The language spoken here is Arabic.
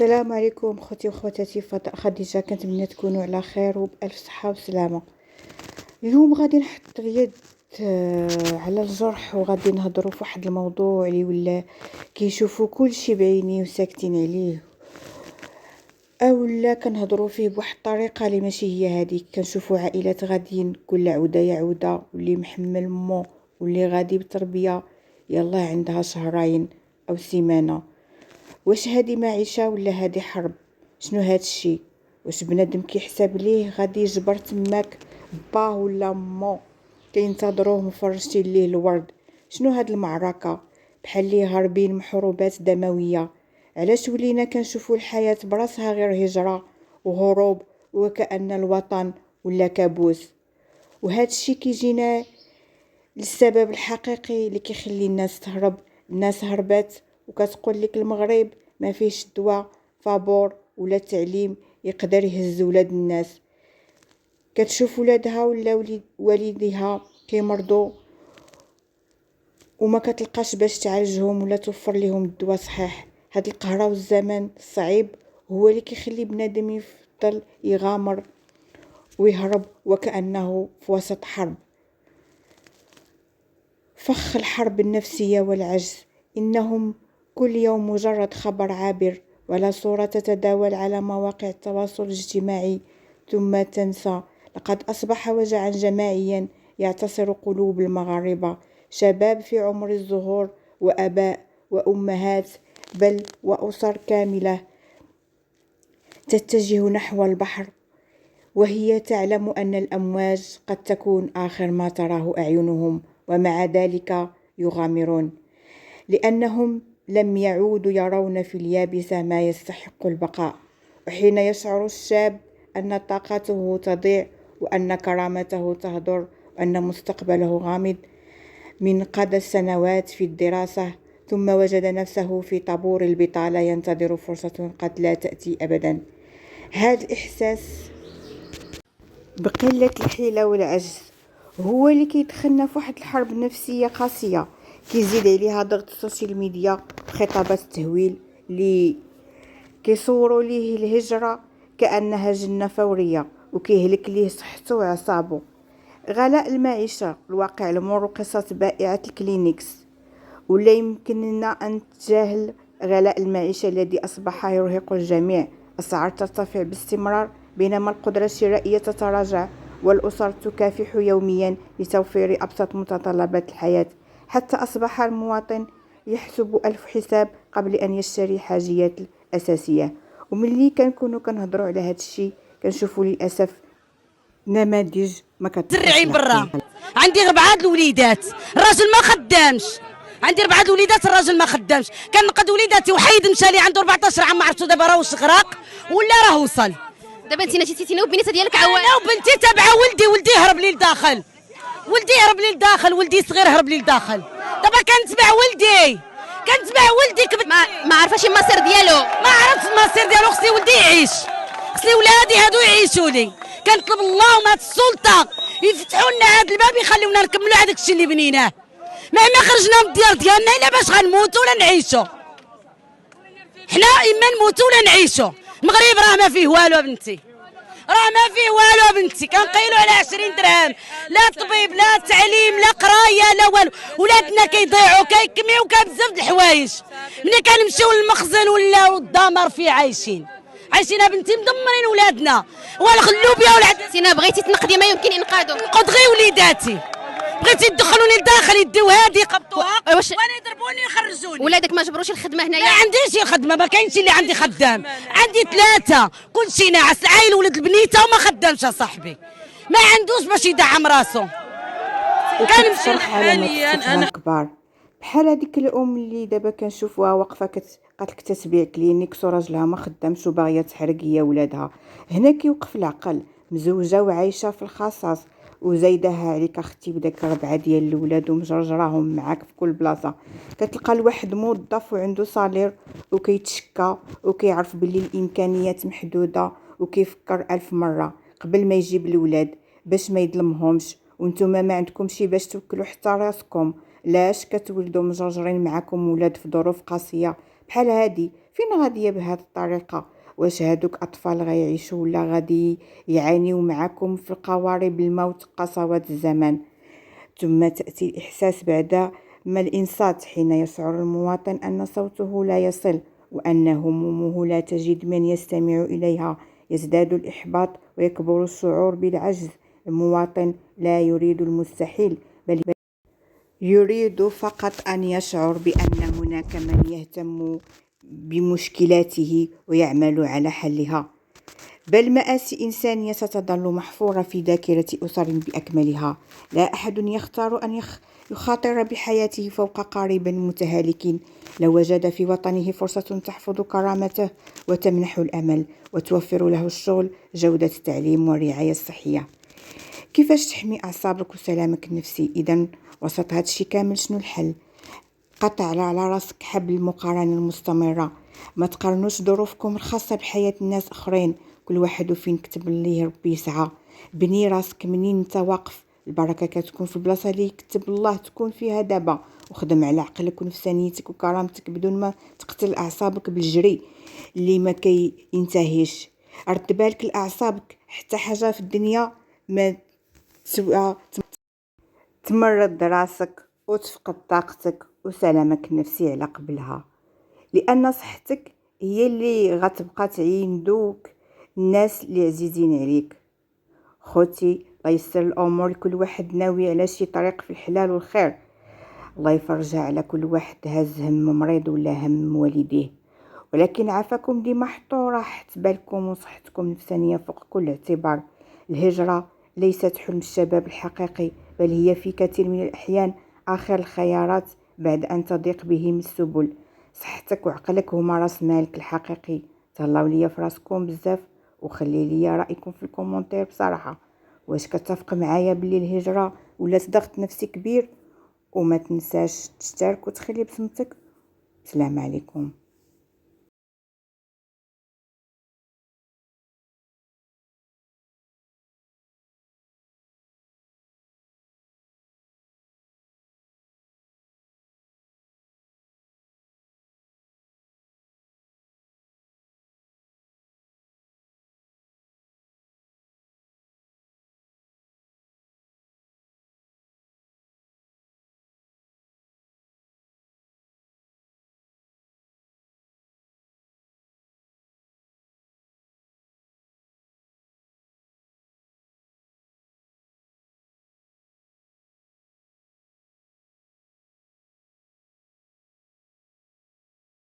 السلام عليكم خوتي وخواتاتي فضاء خديجه، كنتمنى تكونوا على خير وبالف صحه وسلامه. اليوم غادي نحط اليد على الجرح، وغادي نهضروا في واحد الموضوع اللي ولا كيشوفوا كلشي بعينيه وساكتين عليه، اولا كنهضروا فيه بواحد الطريقه اللي ماشي هي هذيك. كنشوفوا عائلات غاديين كل عوده يا عوده، واللي محمل مو واللي غادي بتربيه يلا عندها شهرين او سيمانه. واش هادي معيشه ولا هادي حرب؟ شنو هاد الشي؟ واش بنادم كيحسب ليه غادي يجبر تماك باه ولا مو كينتظروه مفرشتين ليه الورد؟ شنو هاد المعركه؟ بحال لي هاربين محروبات دمويه. علاش ولينا كنشوفوا الحياه براسها غير هجره وهروب، وكأن الوطن ولا كابوس؟ وهاد الشي كيجينا للسبب الحقيقي اللي كيخلي الناس تهرب. الناس هربت وكتقول لك المغرب ما فيش دواء فابور ولا تعليم يقدر يهز ولاد الناس. كتشوف ولادها ولا والديها كيمرضوا وما كتلقاش باش تعالجهم ولا توفر لهم الدواء صحيح. هاد القهرة والزمن الصعيب هو اللي كيخلي بنادم يفضل يغامر ويهرب وكأنه في وسط حرب. فخ الحرب النفسية والعجز، إنهم كل يوم مجرد خبر عابر ولا صورة تتداول على مواقع التواصل الاجتماعي ثم تنسى. لقد أصبح وجعا جماعيا يعتصر قلوب المغاربة، شباب في عمر الزهور وأباء وأمهات، بل وأسر كاملة تتجه نحو البحر وهي تعلم أن الأمواج قد تكون آخر ما تراه أعينهم، ومع ذلك يغامرون لأنهم لم يعودوا يرون في اليابسة ما يستحق البقاء. وحين يشعر الشاب أن طاقته تضيع وأن كرامته تهدر وأن مستقبله غامض من قضى السنوات في الدراسة، ثم وجد نفسه في طابور البطالة ينتظر فرصة قد لا تأتي أبدا. هذا الإحساس بقلة الحيلة والعجز هو اللي كيدخلنا في واحد الحرب نفسية قاسية، كيزيد عليها ضغط السوشيال ميديا وخطابات التهويل اللي كيصوروا ليه الهجرة كأنها جنة فورية وكيهلك ليه صحته وعصابه. غلاء المعيشة، الواقع المر وقصص بائعة الكلينكس. ولا يمكننا أن نتجاهل غلاء المعيشة الذي أصبح يرهق الجميع. أسعار ترتفع باستمرار بينما القدرة الشرائية تتراجع، والأسر تكافح يوميا لتوفير أبسط متطلبات الحياة، حتى أصبح المواطن يحسب ألف حساب قبل أن يشتري حاجيات الأساسية. وملي كنكونوا كنهضروا على هذا الشيء كنشوفوا للأسف نماذج ما زرعين برا. عندي 4 الوليدات، الراجل ما خدامش. عندي 4 الوليدات، الراجل ما خدامش. كنقد وليداتي وحيد مشى لي عنده 14 عام، ما عرفتو دابا راه واش غرق ولا راه وصل. دابا انت نتيتينا وبنيته ديالك عوان. انا وبنتي تابعه ولدي هرب لي لداخل. ولدي صغير هرب لي لداخل. دابا كنتبع ولدي كبت ما عارفاش المصير ديالو. ما عرفت المصير ديالو. خصني ولدي يعيش، خصني ولادي هادو يعيشوا لي. كنطلب اللهم هاد السلطه يفتحوا لنا هاد الباب يخليونا نكملوا هذاك الشيء اللي بنيناه. مهما خرجنا من الديار ديالنا الا باش غنموتوا ولا نعيشوا. حنا اما نموتوا ولا نعيشوا. المغرب راه ما فيه والو بنتي، راه ما فيه والو بنتي. كنقيلوا على 20 درهم، لا طبيب لا تعليم لا قرايه لا والو. ولادنا كيضيعوا كيكميو بزاف د الحوايج. ملي كنمشيو للمخزن ولا الدمر فيه عايشين بنتي مدمرين ولادنا. والخلوبيا والعدس. سينا بغيتي تنقدي ما يمكن انقاذه. نقد غير وليداتي، بغيتي يدخلوني لداخل يديو هادي يقبطوها وانا يضربوني ويخرجوني. ولادك ما جبروش الخدمه هنايا؟ ما عنديش الخدمه، ما كاينش اللي عندي خدام. عندي 3 كلشي ناعس، العايل ولد البنيته وما خدامش صاحبي، ما عندوش باش يدعم راسو. كنمشي حاليا انا كبار بحال هذيك الام اللي دابا كنشوفوها واقفه قالك تتبيع كلينيكس وراجلها ما خدامش وباغيه تحرق هي ولادها. هنا كيوقف العقل. مزوجه وعايشه في الخصاص وزايدها عليك اختي بداك 4 ديال الاولاد ومجرجراهم معاك في كل بلاصه. كتلقى الواحد موظف وعنده صالير وكيتشكى وكيعرف باللي الامكانيات محدوده وكيفكر 1000 مره قبل ما يجيب الولاد باش ما يظلمهمش. وانتم ما عندكمش باش توكلوا حتى راسكم. لاش كتولدوا مجرجرين معاكم ولاد في ظروف قاسيه بحال هادي؟ فين غادية بهذه الطريقة؟ واش هادوك أطفال غيعيشوا ولا غادي يعانيو معكم في القوارب الموت قسوات الزمان؟ ثم تأتي الإحساس بعد ما الإنصات حين يشعر المواطن أن صوته لا يصل وأن همومه لا تجد من يستمع إليها. يزداد الإحباط ويكبر الشعور بالعجز. المواطن لا يريد المستحيل، بل يريد فقط أن يشعر بأن هناك من يهتم بمشكلاته ويعمل على حلها. بل مآسي إنسانية ستظل محفورة في ذاكرة أسر بأكملها. لا أحد يختار أن يخاطر بحياته فوق قارب متهالك. لو وجد في وطنه فرصة تحفظ كرامته وتمنح الأمل وتوفر له الشغل، جودة التعليم والرعاية الصحية. كيفاش تحمي أعصابك وسلامك النفسي؟ إذن وسط هذا الشيء كامل شنو الحل؟ قطع على راسك حبل المقارنة المستمرة. ما تقارنوش ظروفكم الخاصة بحياة الناس آخرين. كل واحد وفين كتب ليه ربي يسعى. بني راسك منين انت واقف. البركة كتكون في البلاصة اللي كتب الله تكون فيها دابا. وخدم على عقلك ونفسانيتك وكرامتك بدون ما تقتل أعصابك بالجري اللي ما ينتهيش. رد بالك لأعصابك، حتى حاجة في الدنيا ما تمرض راسك وتفقد طاقتك وسلامك النفسي على قبلها، لأن صحتك هي اللي غتبقى تعين دوك الناس اللي عزيزين عليك. خوتي، الله يسر الأمور لكل واحد ناوي على شي طريق في الحلال والخير. الله يفرجها على كل واحد هاز هم مريض ولا هم والديه. ولكن عافاكم ديما حطوا راحة بالكم وصحتكم النفسانية فوق كل اعتبار. الهجرة ليست حلم الشباب الحقيقي، بل هي في كثير من الأحيان آخر الخيارات بعد أن تضيق بهم السبل. صحتك وعقلك هما راس مالك الحقيقي. تهلاو ليا في راسكم بزاف وخلي ليا رأيكم في الكومنتير بصراحة. واش كتفق معايا بلي الهجرة ولات ضغط نفسي كبير؟ وما تنساش تشترك وتخلي بصمتك. السلام عليكم.